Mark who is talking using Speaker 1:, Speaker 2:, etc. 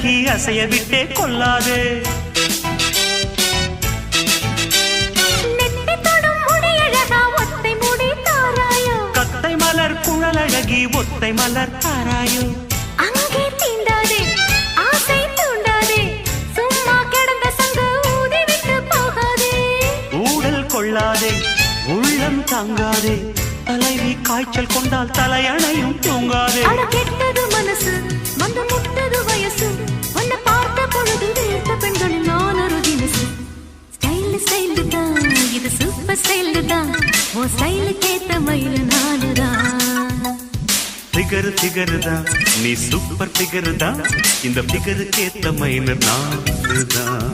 Speaker 1: அழகி அசைய விட்டே கொள்ளாதே. கத்தை மலர் குழலழகி ஒத்தை மலர் தாராயோ.
Speaker 2: அங்கே தீண்டாதே ஆசை தூண்டாதே சும்மா கிடந்த சங்கு ஊதி விட்டு போகாதே.
Speaker 1: ஊடல் கொள்ளாதே உள்ளம் தாங்காதே தலைவி காய்ச்சல் கொண்டால் தலையணையும் தூங்காதே.
Speaker 2: கெட்டது மனசு வந்து முட்டது வயசு உன்னை பார்த்த பொழுது வேர்த்த பெண்களில் நான் ஒரு தினசு. ஸ்டைல் ஸ்டைல் தான் இது சூப்பர் ஸ்டைல் தான் உன் ஸ்டைலுக்கு ஏத்த மயில் நானுதான்.
Speaker 1: ஃபிகர் ஃபிகர் தான் நீ சூப்பர் ஃபிகர் தான் இந்த ஃபிகருக்கு ஏத்த மயில் நானுதான்.